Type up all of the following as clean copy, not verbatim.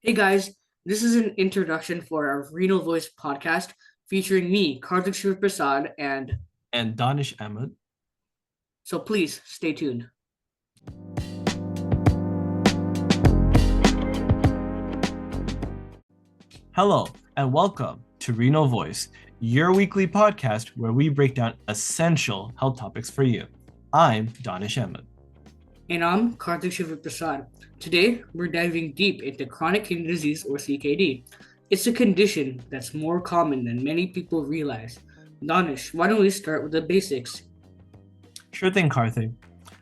Hey guys, this is an introduction for our Renal Voice podcast featuring me, Karthik Prasad, and And Danish Ahmed. so please stay tuned. Hello, and welcome to Renal Voice, your weekly podcast where we break down essential health topics for you. I'm Danish Ahmed. And I'm Karthik Prasad. Today, we're diving deep into chronic kidney disease or CKD. It's a condition that's more common than many people realize. Danish, why don't we start with the basics? Sure thing, Karthik.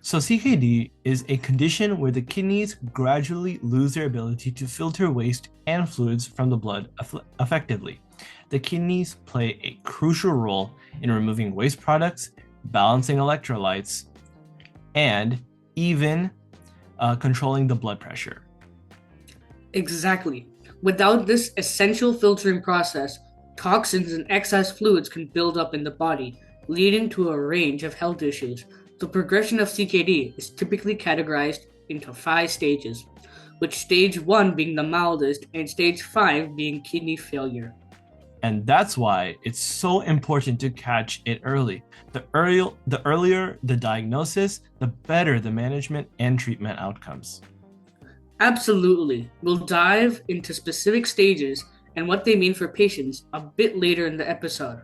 So, CKD is a condition where the kidneys gradually lose their ability to filter waste and fluids from the blood effectively. The kidneys play a crucial role in removing waste products, balancing electrolytes, and even controlling the blood pressure. Exactly. Without this essential filtering process, toxins and excess fluids can build up in the body, leading to a range of health issues. The progression of CKD is typically categorized into five stages, with stage 1 being the mildest and stage 5 being kidney failure. And that's why it's so important to catch it early. The earlier the diagnosis, the better the management and treatment outcomes. Absolutely. We'll dive into specific stages and what they mean for patients a bit later in the episode.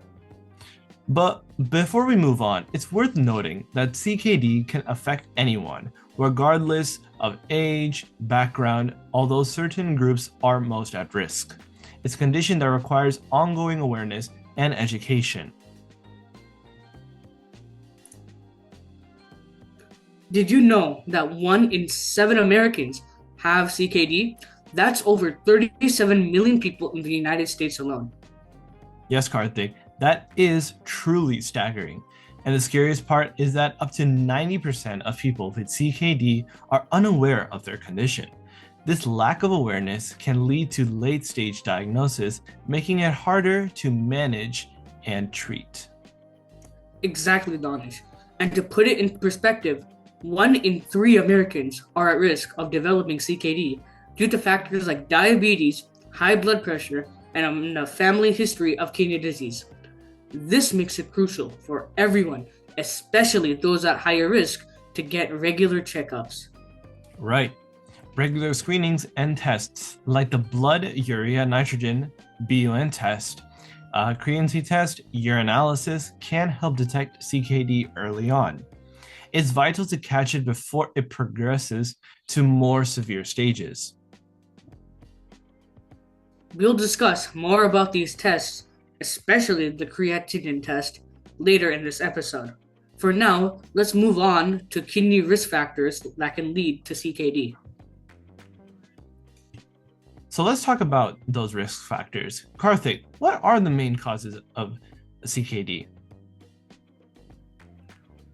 But before we move on, it's worth noting that CKD can affect anyone, regardless of age, background, although certain groups are most at risk. It's a condition that requires ongoing awareness and education. Did you know that 1 in 7 Americans have CKD? That's over 37 million people in the United States alone. Yes, Karthik, that is truly staggering. And the scariest part is that up to 90% of people with CKD are unaware of their condition. This lack of awareness can lead to late stage diagnosis, making it harder to manage and treat. Exactly, Danish. And to put it in perspective, 1 in 3 Americans are at risk of developing CKD due to factors like diabetes, high blood pressure, and a family history of kidney disease. This makes it crucial for everyone, especially those at higher risk, to get regular checkups. Right. Regular screenings and tests like the blood urea nitrogen BUN test, creatinine test, urinalysis can help detect CKD early on. It's vital to catch it before it progresses to more severe stages. We'll discuss more about these tests, especially the creatinine test, later in this episode. For now, let's move on to kidney risk factors that can lead to CKD. So let's talk about those risk factors. Karthik, what are the main causes of CKD?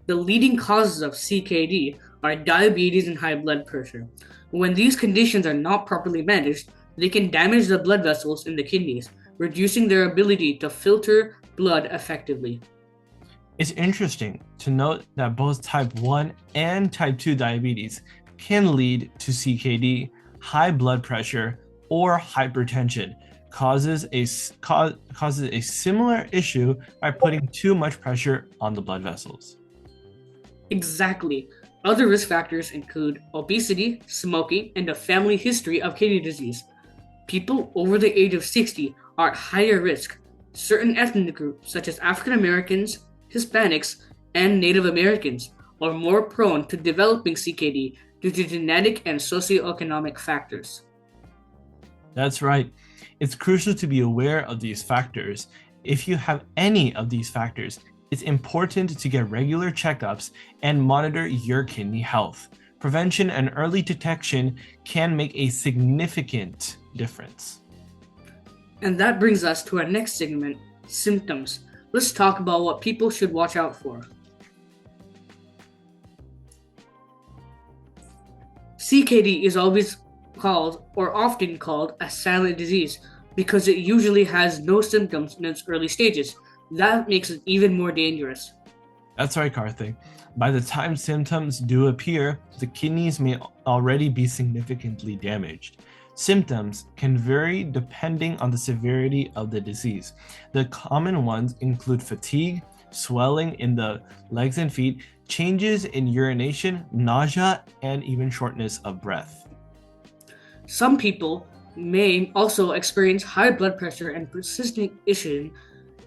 The leading causes of CKD are diabetes and high blood pressure. When these conditions are not properly managed, they can damage the blood vessels in the kidneys, reducing their ability to filter blood effectively. It's interesting to note that both type 1 and type 2 diabetes can lead to CKD. High blood pressure or hypertension causes a similar issue by putting too much pressure on the blood vessels. Exactly. Other risk factors include obesity, smoking, and a family history of kidney disease. People over the age of 60 are at higher risk. Certain ethnic groups, such as African Americans, Hispanics, and Native Americans, are more prone to developing CKD due to genetic and socioeconomic factors. That's right. It's crucial to be aware of these factors. If you have any of these factors, it's important to get regular checkups and monitor your kidney health. Prevention and early detection can make a significant difference. And that brings us to our next segment, symptoms. Let's talk about what people should watch out for. CKD is always called, or often called, a silent disease because it usually has no symptoms in its early stages. That makes it even more dangerous. That's right, Karthik. By the time symptoms do appear, the kidneys may already be significantly damaged. Symptoms can vary depending on the severity of the disease. The common ones include fatigue, swelling in the legs and feet, changes in urination, nausea, and even shortness of breath. Some people may also experience high blood pressure and persistent itching.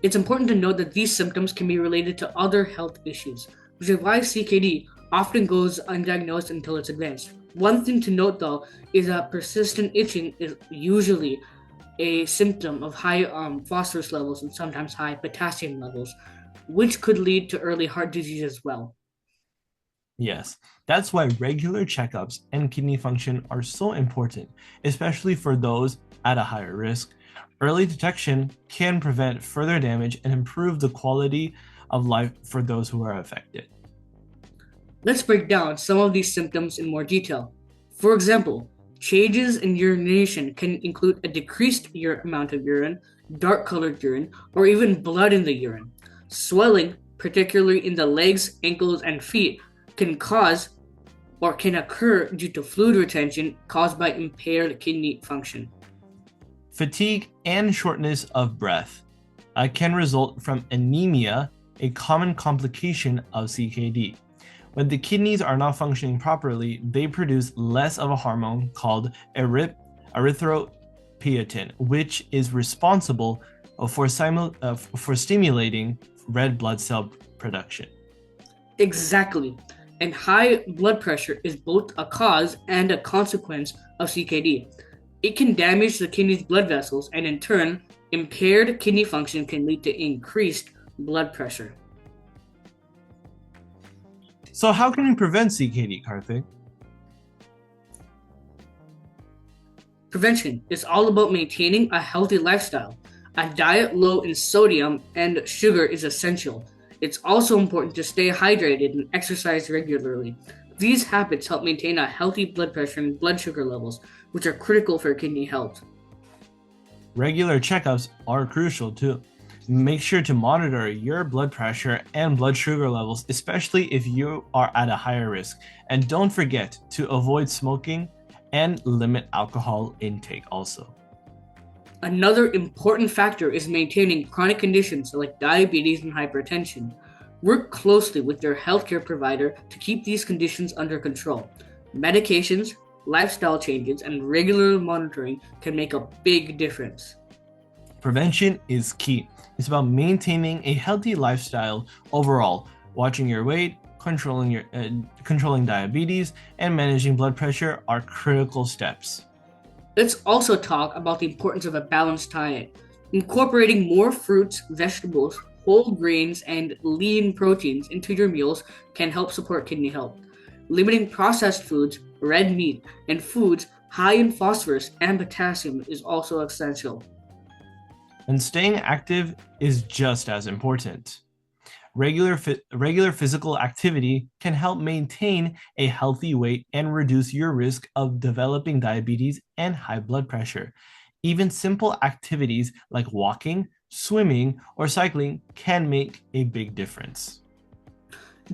It's important to note that these symptoms can be related to other health issues, which is why CKD often goes undiagnosed until it's advanced. One thing to note though is that persistent itching is usually a symptom of high phosphorus levels and sometimes high potassium levels, which could lead to early heart disease as well. Yes, that's why regular checkups and kidney function are so important, especially for those at a higher risk. Early detection can prevent further damage and improve the quality of life for those who are affected. Let's break down some of these symptoms in more detail. For example, changes in urination can include a decreased amount of urine, dark colored urine, or even blood in the urine. Swelling, particularly in the legs, ankles, and feet, can cause or can occur due to fluid retention caused by impaired kidney function. Fatigue and shortness of breath can result from anemia, a common complication of CKD. When the kidneys are not functioning properly, they produce less of a hormone called erythropoietin, which is responsible for stimulating red blood cell production. Exactly. And high blood pressure is both a cause and a consequence of CKD. It can damage the kidney's blood vessels, and in turn, impaired kidney function can lead to increased blood pressure. So, how can we prevent CKD, Karthik? Prevention is all about maintaining a healthy lifestyle. A diet low in sodium and sugar is essential. It's also important to stay hydrated and exercise regularly. These habits help maintain a healthy blood pressure and blood sugar levels, which are critical for kidney health. Regular checkups are crucial too. Make sure to monitor your blood pressure and blood sugar levels, especially if you are at a higher risk. And don't forget to avoid smoking and limit alcohol intake also. Another important factor is maintaining chronic conditions like diabetes and hypertension. Work closely with your healthcare provider to keep these conditions under control. Medications, lifestyle changes, and regular monitoring can make a big difference. Prevention is key. It's about maintaining a healthy lifestyle overall, watching your weight, controlling diabetes, and managing blood pressure are critical steps. Let's also talk about the importance of a balanced diet. Incorporating more fruits, vegetables, whole grains, and lean proteins into your meals can help support kidney health. Limiting processed foods, red meat, and foods high in phosphorus and potassium is also essential. And staying active is just as important. Regular physical activity can help maintain a healthy weight and reduce your risk of developing diabetes and high blood pressure. Even simple activities like walking, swimming, or cycling can make a big difference.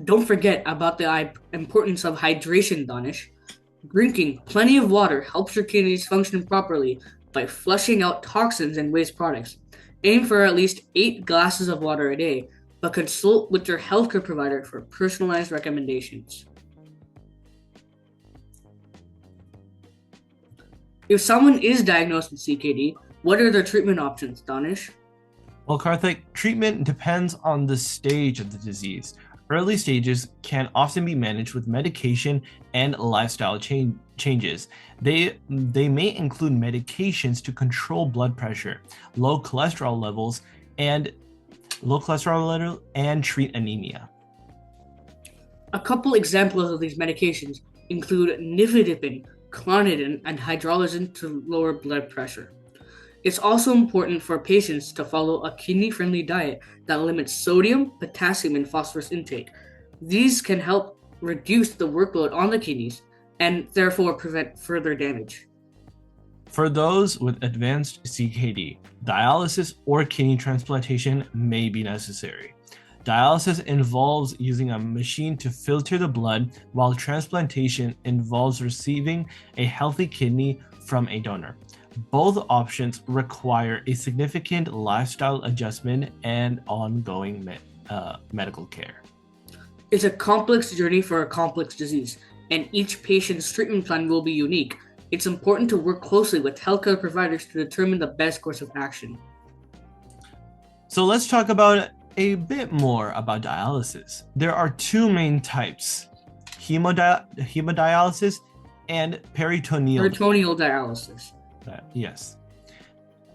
Don't forget about the importance of hydration, Danish. Drinking plenty of water helps your kidneys function properly by flushing out toxins and waste products. Aim for at least 8 glasses of water a day, but consult with your healthcare provider for personalized recommendations. If someone is diagnosed with CKD, what are their treatment options, Danish? Well, Karthik, treatment depends on the stage of the disease. Early stages can often be managed with medication and lifestyle changes. They may include medications to control blood pressure, low cholesterol levels, and treat anemia. A couple examples of these medications include nifedipine, clonidine, and hydralazine to lower blood pressure. It's also important for patients to follow a kidney-friendly diet that limits sodium, potassium, and phosphorus intake. These can help reduce the workload on the kidneys and therefore prevent further damage. For those with advanced CKD, dialysis or kidney transplantation may be necessary. Dialysis involves using a machine to filter the blood, while transplantation involves receiving a healthy kidney from a donor. Both options require a significant lifestyle adjustment and ongoing medical care. It's a complex journey for a complex disease, and each patient's treatment plan will be unique. It's important to work closely with healthcare providers to determine the best course of action. So let's talk about a bit more about dialysis. There are two main types, hemodialysis and peritoneal. Peritoneal dialysis. Yes.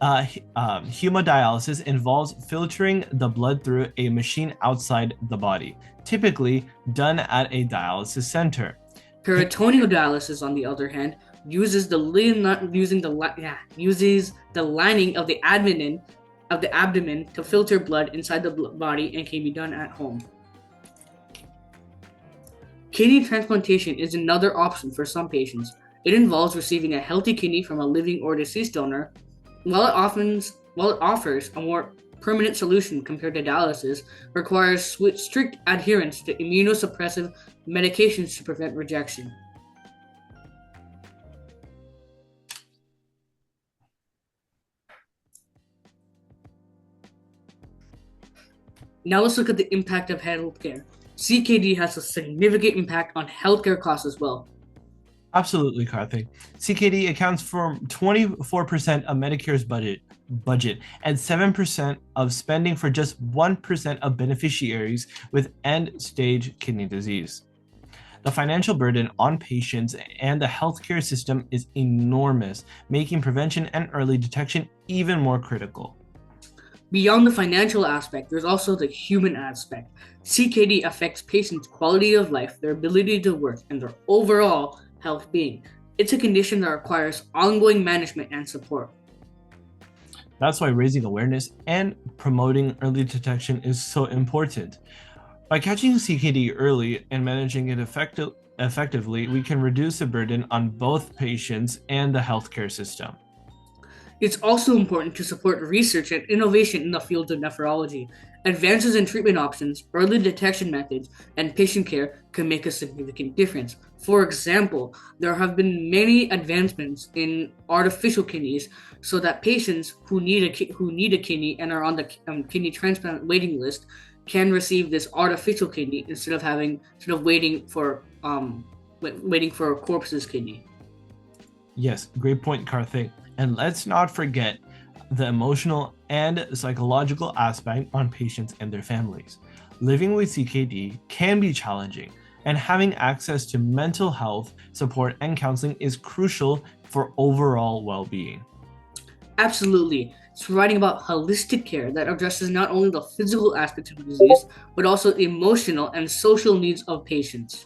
Hemodialysis involves filtering the blood through a machine outside the body, typically done at a dialysis center. Peritoneal dialysis, on the other hand, uses the lining of the abdomen to filter blood inside the body and can be done at home. Kidney transplantation is another option for some patients. It involves receiving a healthy kidney from a living or deceased donor. While it offers a more permanent solution compared to dialysis, requires strict adherence to immunosuppressive medications to prevent rejection. Now let's look at the impact of healthcare. CKD has a significant impact on healthcare costs as well. Absolutely, Karthik. CKD accounts for 24% of Medicare's budget and 7% of spending for just 1% of beneficiaries with end-stage kidney disease. The financial burden on patients and the healthcare system is enormous, making prevention and early detection even more critical. Beyond the financial aspect, there's also the human aspect. CKD affects patients' quality of life, their ability to work, and their overall health being. It's a condition that requires ongoing management and support. That's why raising awareness and promoting early detection is so important. By catching CKD early and managing it effectively, we can reduce the burden on both patients and the healthcare system. It's also important to support research and innovation in the field of nephrology. Advances in treatment options, early detection methods, and patient care can make a significant difference. For example, there have been many advancements in artificial kidneys so that patients who need a kidney and are on the kidney transplant waiting list can receive this artificial kidney instead of waiting for a corpse's kidney. Yes, great point, Karthik. And let's not forget the emotional and psychological aspect on patients and their families. Living with CKD can be challenging, and having access to mental health support and counseling is crucial for overall well-being. Absolutely. It's providing about holistic care that addresses not only the physical aspects of the disease, but also the emotional and social needs of patients.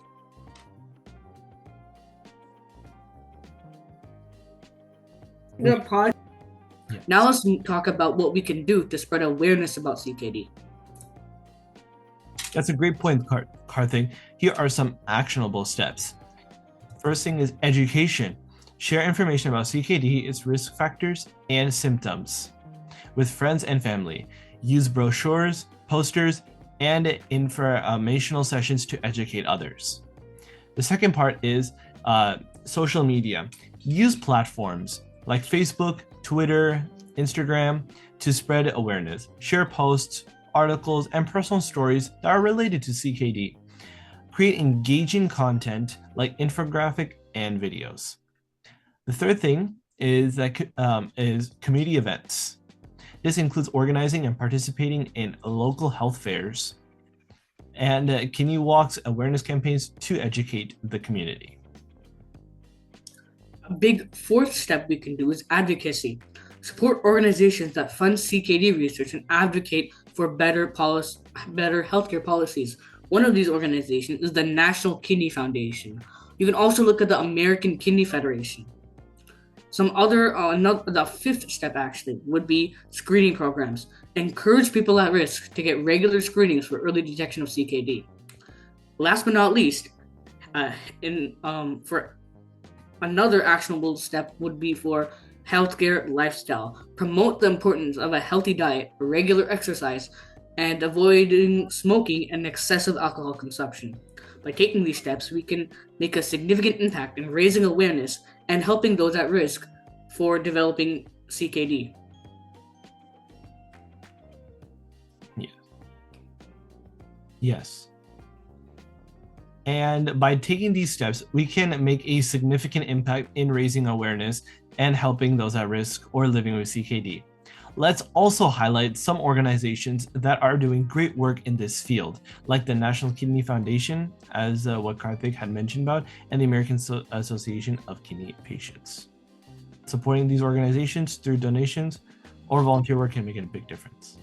Yes. Now let's talk about what we can do to spread awareness about CKD. That's a great point, Karthik. Here are some actionable steps. First thing is education. Share information about CKD, its risk factors, and symptoms with friends and family. Use brochures, posters, and informational sessions to educate others. The second part is social media. Use platforms like Facebook, Twitter, Instagram to spread awareness. Share posts, articles, and personal stories that are related to CKD. Create engaging content like infographic and videos. The third thing is community events. This includes organizing and participating in local health fairs and kidney walks, awareness campaigns to educate the community. A big fourth step we can do is advocacy. Support organizations that fund CKD research and advocate for better healthcare policies. One of these organizations is the National Kidney Foundation. You can also look at the American Kidney Federation. The fifth step actually would be screening programs. Encourage people at risk to get regular screenings for early detection of CKD. Last but not least, for another actionable step would be for healthcare lifestyle. Promote the importance of a healthy diet, regular exercise, and avoiding smoking and excessive alcohol consumption. By taking these steps, we can make a significant impact in raising awareness and helping those at risk for developing CKD. Yes. And by taking these steps, we can make a significant impact in raising awareness and helping those at risk or living with CKD. Let's also highlight some organizations that are doing great work in this field, like the National Kidney Foundation, as what Karthik had mentioned about, and the American Association of Kidney Patients. Supporting these organizations through donations or volunteer work can make a big difference.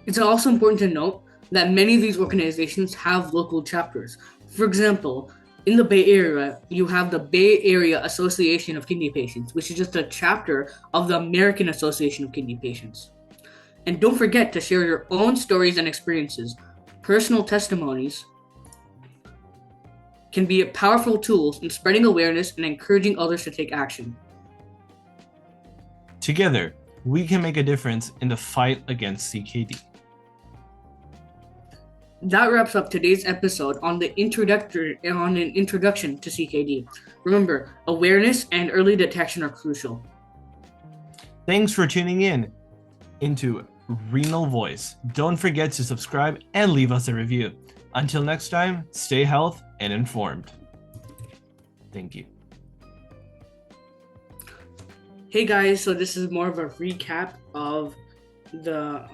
It's also important to note that many of these organizations have local chapters. For example, in the Bay Area, you have the Bay Area Association of Kidney Patients, which is just a chapter of the American Association of Kidney Patients. And don't forget to share your own stories and experiences. Personal testimonies can be powerful tools in spreading awareness and encouraging others to take action. Together, we can make a difference in the fight against CKD. That wraps up today's episode on an introduction to CKD. Remember, awareness and early detection are crucial. Thanks for tuning in into Renal Voice. Don't forget to subscribe and leave us a review. Until next time, stay healthy and informed. Thank you. Hey guys, so this is more of a recap of the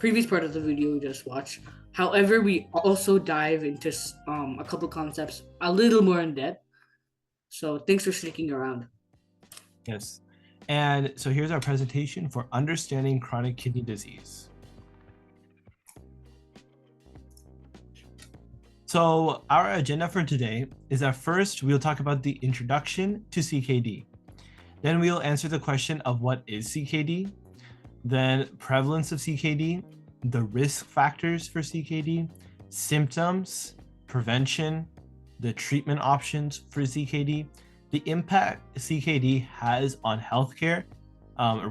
previous part of the video we just watched. However, we also dive into a couple concepts a little more in depth. So thanks for sticking around. Yes. And so here's our presentation for understanding chronic kidney disease. So our agenda for today is that first we'll talk about the introduction to CKD. Then we'll answer the question of what is CKD, then prevalence of CKD, the risk factors for CKD, symptoms, prevention, the treatment options for CKD, the impact CKD has on healthcare,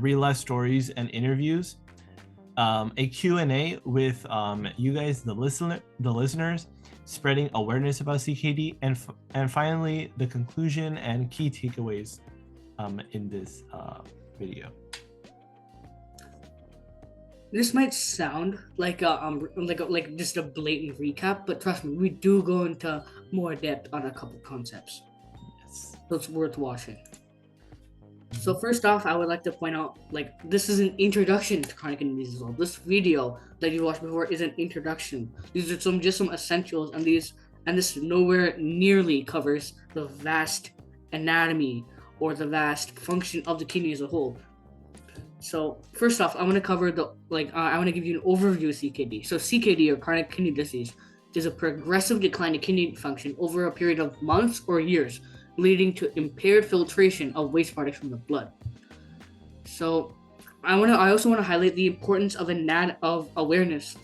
real-life stories and interviews, a Q&A with you guys, the listeners, spreading awareness about CKD, and finally the conclusion and key takeaways in this video. This might sound like just a blatant recap, but trust me, we do go into more depth on a couple concepts. Yes. So it's worth watching. So first off, I would like to point out, this is an introduction to chronic kidney disease as well. This video that you watched before is an introduction. These are some essentials, and this nowhere nearly covers the vast anatomy or the vast function of the kidney as a whole. So first off, I want to cover I want to give you an overview of CKD. So CKD, or chronic kidney disease, is a progressive decline in kidney function over a period of months or years, leading to impaired filtration of waste products from the blood. So I also want to highlight the importance of awareness.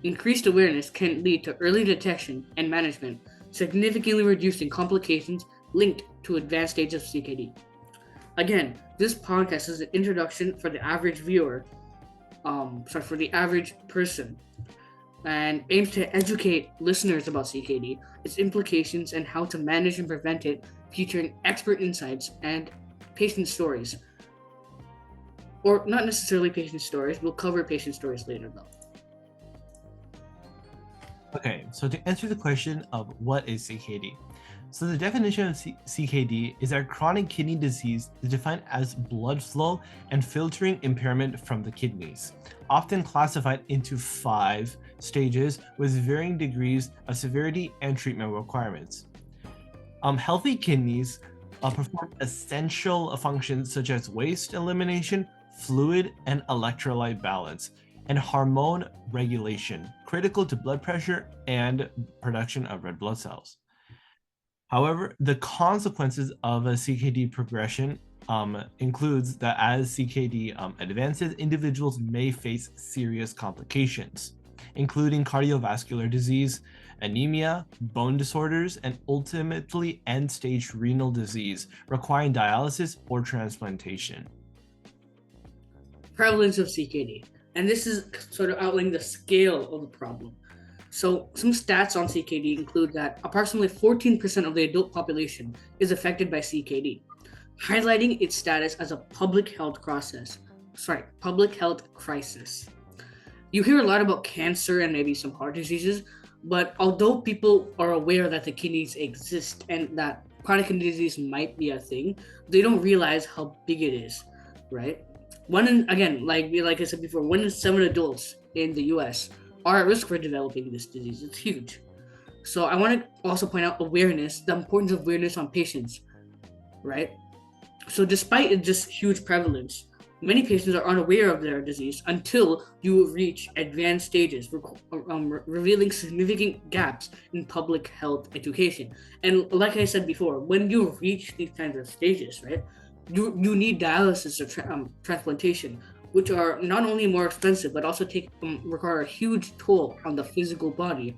Increased awareness can lead to early detection and management, significantly reducing complications linked to advanced stages of CKD. Again, this podcast is an introduction for the average viewer, for the average person, and aims to educate listeners about CKD, its implications, and how to manage and prevent it, featuring expert insights and patient stories. Or not necessarily patient stories, we'll cover patient stories later though. Okay, so to answer the question of what is CKD, so the definition of CKD is that chronic kidney disease is defined as blood flow and filtering impairment from the kidneys, often classified into 5 stages with varying degrees of severity and treatment requirements. Healthy kidneys perform essential functions such as waste elimination, fluid and electrolyte balance, and hormone regulation, critical to blood pressure and production of red blood cells. However, the consequences of a CKD progression includes that as CKD advances, individuals may face serious complications, including cardiovascular disease, anemia, bone disorders, and ultimately end-stage renal disease, requiring dialysis or transplantation. Prevalence of CKD. And this is sort of outlining the scale of the problem. So, some stats on CKD include that approximately 14% of the adult population is affected by CKD, highlighting its status as a public health crisis. You hear a lot about cancer and maybe some heart diseases, but although people are aware that the kidneys exist and that chronic kidney disease might be a thing, they don't realize how big it is, right? One in, again, like I said before, 1 in 7 adults in the U.S. are at risk for developing this disease. It's huge. So I want to also point out awareness, the importance of awareness on patients, right? So, despite its just huge prevalence, many patients are unaware of their disease until you reach advanced stages, revealing significant gaps in public health education. And like I said before, when you reach these kinds of stages, right, you need dialysis or transplantation, which are not only more expensive but also require a huge toll on the physical body,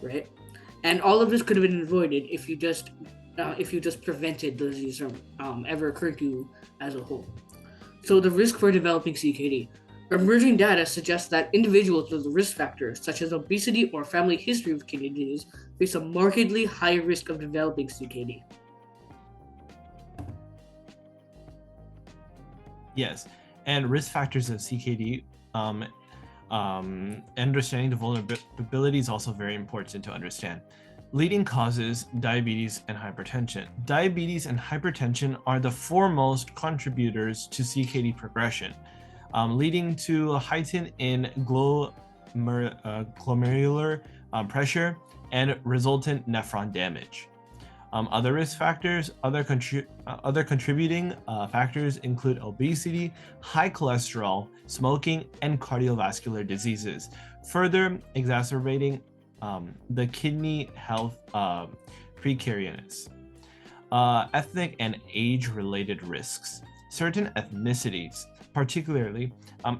right? And all of this could have been avoided if you just prevented the disease from ever occurring to you as a whole. So the risk for developing CKD. Emerging data suggests that individuals with risk factors such as obesity or family history of kidney disease face a markedly higher risk of developing CKD. Yes, and risk factors of CKD, understanding the vulnerability is also very important to understand. Leading causes: diabetes and hypertension. Diabetes and hypertension are the foremost contributors to CKD progression, leading to a heighten in glomerular pressure and resultant nephron damage. Other risk factors, other contributing factors include obesity, high cholesterol, smoking, and cardiovascular diseases, further exacerbating the kidney health precariousness. Ethnic and age-related risks. Certain ethnicities, particularly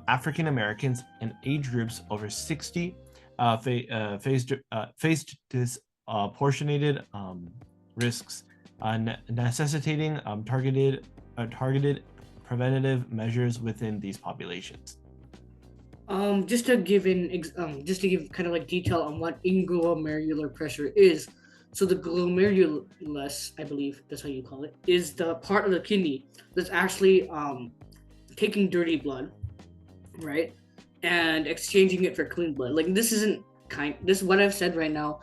African Americans and age groups over 60, faced disproportionate risks, necessitating targeted preventative measures within these populations. Just to give kind of like detail on what glomerular pressure is. So the glomerulus, I believe that's how you call it, is the part of the kidney that's actually taking dirty blood, right, and exchanging it for clean blood. Like this what I've said right now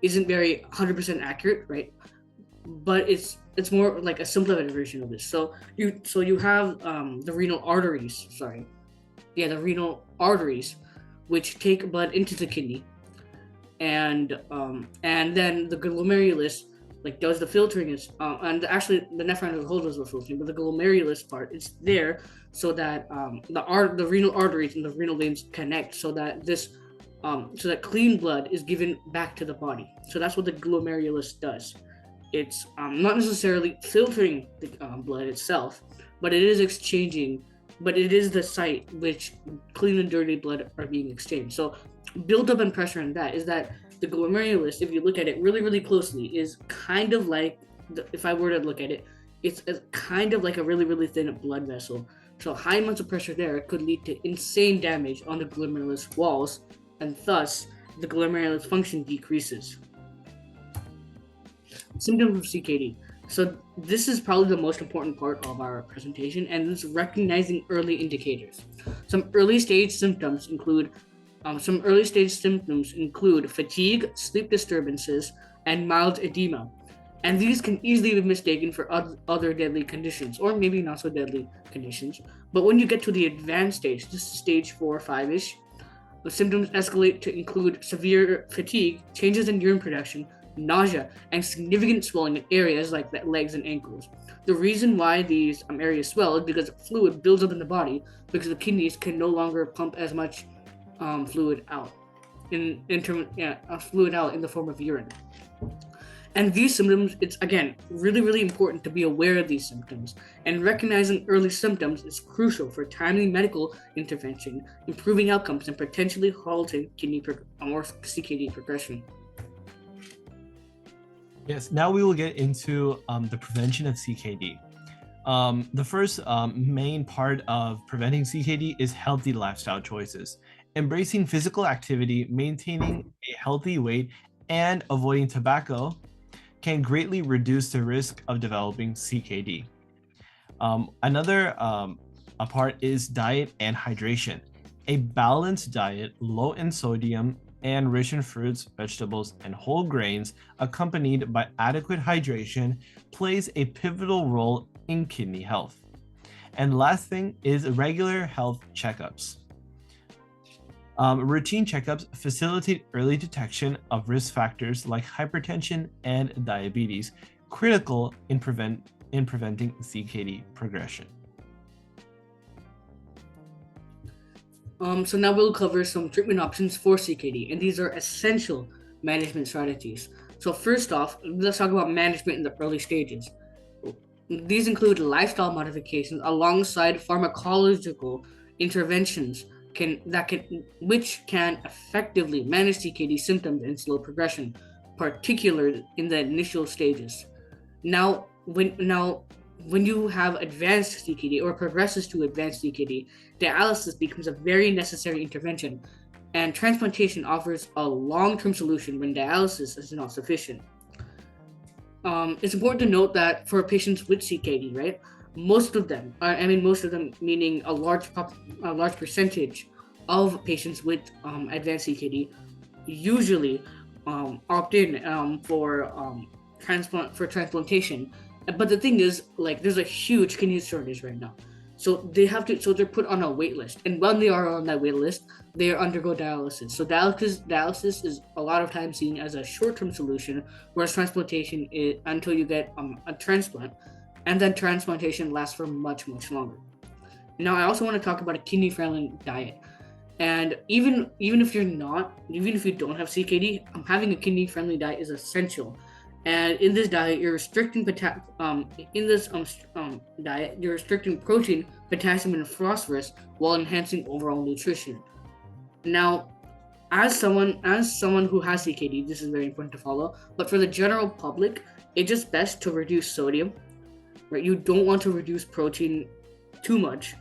isn't very 100% accurate, right? But it's more like a simplified version of this. So you have the renal arteries. Sorry, yeah, the renal arteries, which take blood into the kidney, and then the glomerulus like does the filtering is and actually the nephron as a whole does the filtering, but the glomerulus part is there so that the renal arteries and the renal veins connect so that clean blood is given back to the body. So that's what the glomerulus does. It's not necessarily filtering the blood itself, but it is exchanging. But it is the site which clean and dirty blood are being exchanged. So buildup and pressure in that is that the glomerulus, if you look at it really, really closely, is kind of like, if I were to look at it, it's kind of like a really, really thin blood vessel. So high amounts of pressure there could lead to insane damage on the glomerulus walls, and thus the glomerulus function decreases. Symptoms of CKD. So this is probably the most important part of our presentation, and it's recognizing early indicators. Some early stage symptoms include fatigue, sleep disturbances, and mild edema. And these can easily be mistaken for other deadly conditions, or maybe not so deadly conditions. But when you get to the advanced stage, this is stage 4 or 5-ish, the symptoms escalate to include severe fatigue, changes in urine production, nausea, and significant swelling in areas like the legs and ankles. The reason why these areas swell is because fluid builds up in the body because the kidneys can no longer pump as much fluid out fluid out in the form of urine. And these symptoms, it's again really, really important to be aware of these symptoms. And recognizing early symptoms is crucial for timely medical intervention, improving outcomes, and potentially halting or CKD progression. Yes, now we will get into the prevention of CKD. The first main part of preventing CKD is healthy lifestyle choices. Embracing physical activity, maintaining a healthy weight, and avoiding tobacco can greatly reduce the risk of developing CKD. Another a part is diet and hydration. A balanced diet, low in sodium and rich in fruits, vegetables, and whole grains, accompanied by adequate hydration, plays a pivotal role in kidney health. And last thing is regular health checkups. Routine checkups facilitate early detection of risk factors like hypertension and diabetes, critical in preventing CKD progression. So now we'll cover some treatment options for CKD, and these are essential management strategies. So first off, let's talk about management in the early stages. These include lifestyle modifications alongside pharmacological interventions which can effectively manage CKD symptoms and slow progression, particularly in the initial stages. Now when you have advanced CKD or progresses to advanced CKD, dialysis becomes a very necessary intervention, and transplantation offers a long-term solution when dialysis is not sufficient. It's important to note that for patients with CKD, right, most of them meaning a large percentage of patients with advanced CKD usually opt in for transplantation. But the thing is, like, there's a huge kidney shortage right now, so they're put on a wait list, and when they are on that wait list, they undergo dialysis. So dialysis is a lot of times seen as a short-term solution, whereas transplantation is until you get a transplant, and then transplantation lasts for much longer. Now, I also want to talk about a kidney-friendly diet. And even if you don't have CKD, having a kidney-friendly diet is essential. And in this diet, diet, you're restricting protein, potassium, and phosphorus while enhancing overall nutrition. Now, as someone who has CKD, this is very important to follow. But for the general public, it's just best to reduce sodium. Right, you don't want to reduce protein too much,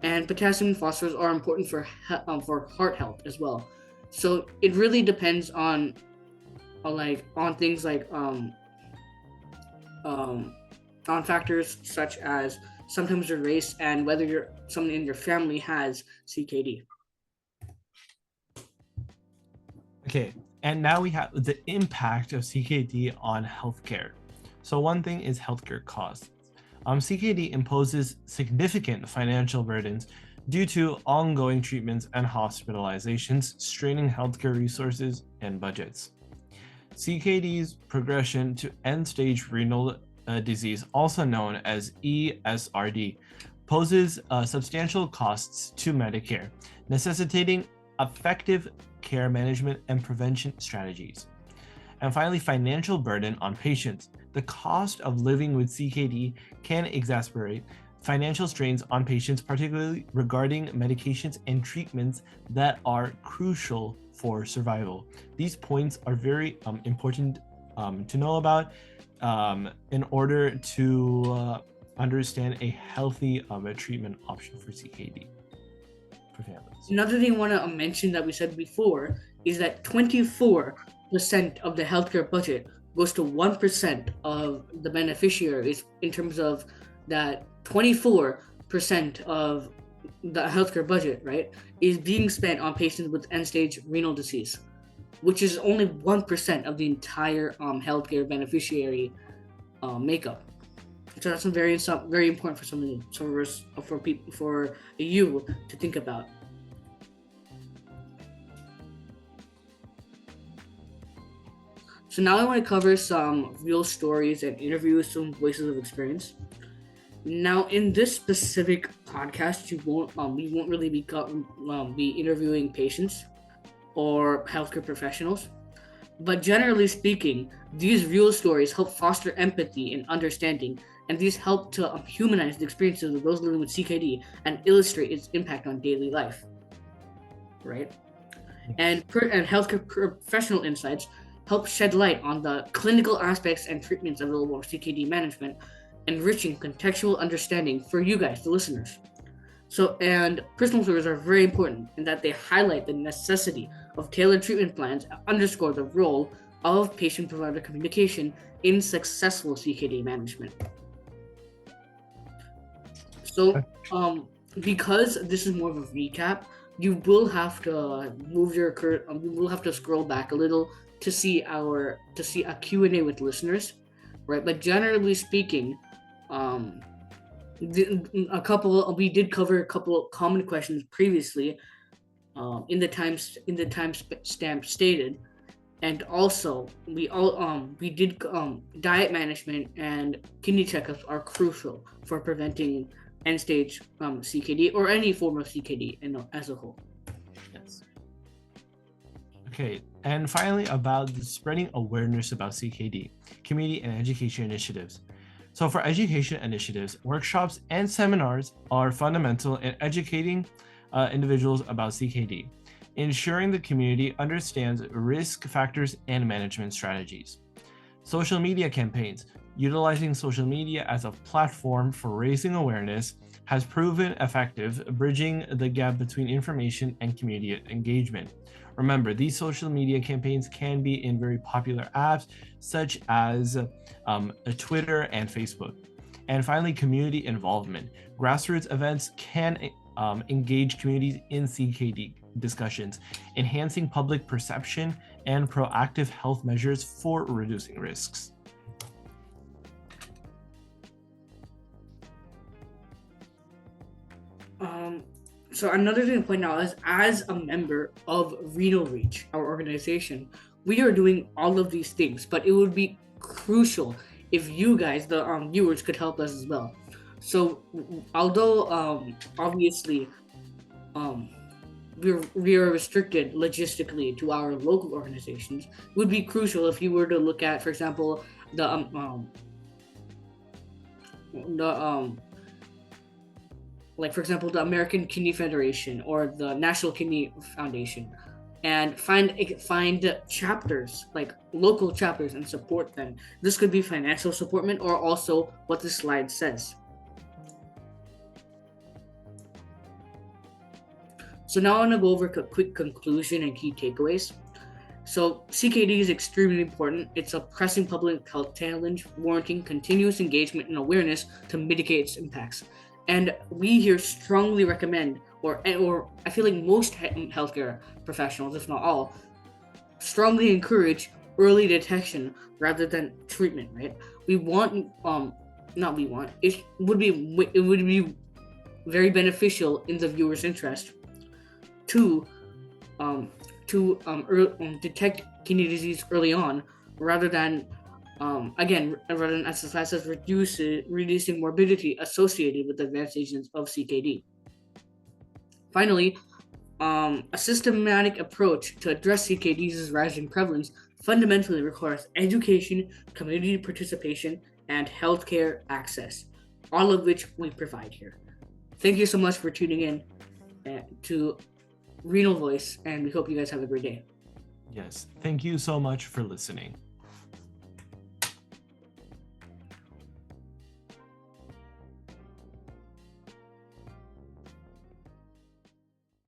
and potassium and phosphorus are important for heart health as well. So it really depends on things like on factors such as sometimes your race and whether someone in your family has CKD. Okay, and now we have the impact of CKD on healthcare. So one thing is healthcare costs. CKD imposes significant financial burdens due to ongoing treatments and hospitalizations, straining healthcare resources and budgets. CKD's progression to end-stage renal disease, also known as ESRD, poses substantial costs to Medicare, necessitating effective care management and prevention strategies. And finally, financial burden on patients. The cost of living with CKD can exacerbate financial strains on patients, particularly regarding medications and treatments that are crucial for survival. These points are very important to know about in order to understand a healthy treatment option for CKD for families. Another thing I want to mention that we said before is that 24% of the healthcare budget goes to 1% of the beneficiaries, in terms of that 24% of the healthcare budget, right, is being spent on patients with end-stage renal disease, which is only 1% of the entire healthcare beneficiary makeup. So that's very important for you to think about. So now I want to cover some real stories and interviews, some voices of experience. Now, in this specific podcast, we won't really be interviewing patients or healthcare professionals, but generally speaking, these real stories help foster empathy and understanding, and these help to humanize the experiences of those living with CKD and illustrate its impact on daily life. Right? And healthcare professional insights help shed light on the clinical aspects and treatments available for CKD management, enriching contextual understanding for you guys, the listeners. So, and personal stories are very important in that they highlight the necessity of tailored treatment plans and underscore the role of patient provider communication in successful CKD management. So, because this is more of a recap, you will have to you will have to scroll back a little to see a Q&A with listeners, right? But generally speaking, um, we did cover a couple common questions previously, in the time stamp stated, and also we did diet management and kidney checkups are crucial for preventing end stage CKD or any form of CKD as a whole. Yes. Okay, and finally about spreading awareness about CKD, community and education initiatives. So for education initiatives, workshops and seminars are fundamental in educating individuals about CKD, ensuring the community understands risk factors and management strategies. Social media campaigns, utilizing social media as a platform for raising awareness, has proven effective, bridging the gap between information and community engagement. Remember, these social media campaigns can be in very popular apps such as Twitter and Facebook. And finally, community involvement. Grassroots events can engage communities in CKD discussions, enhancing public perception and proactive health measures for reducing risks. So another thing to point out is, as a member of Renal Reach, our organization, we are doing all of these things, but it would be crucial if you guys, the viewers, could help us as well. So, although obviously um, we are restricted logistically to our local organizations, it would be crucial if you were to look at, for example, the the like for example the American Kidney Federation or the National Kidney Foundation, and find chapters, like local chapters, and support them. This could be financial supportment or also what the slide says. So now I want to go over a quick conclusion and key takeaways. So CKD is extremely important. It's a pressing public health challenge, warranting continuous engagement and awareness to mitigate its impacts. And we here strongly recommend, or I feel like most healthcare professionals, if not all, strongly encourage early detection rather than treatment. Right? We want not we want it would be very beneficial in the viewer's interest to detect kidney disease early on, rather than as fast as reducing morbidity associated with advanced stages of CKD. Finally, a systematic approach to address CKD's rising prevalence fundamentally requires education, community participation, and healthcare access, all of which we provide here. Thank you so much for tuning in to Renal Voice, and we hope you guys have a great day. Yes, thank you so much for listening.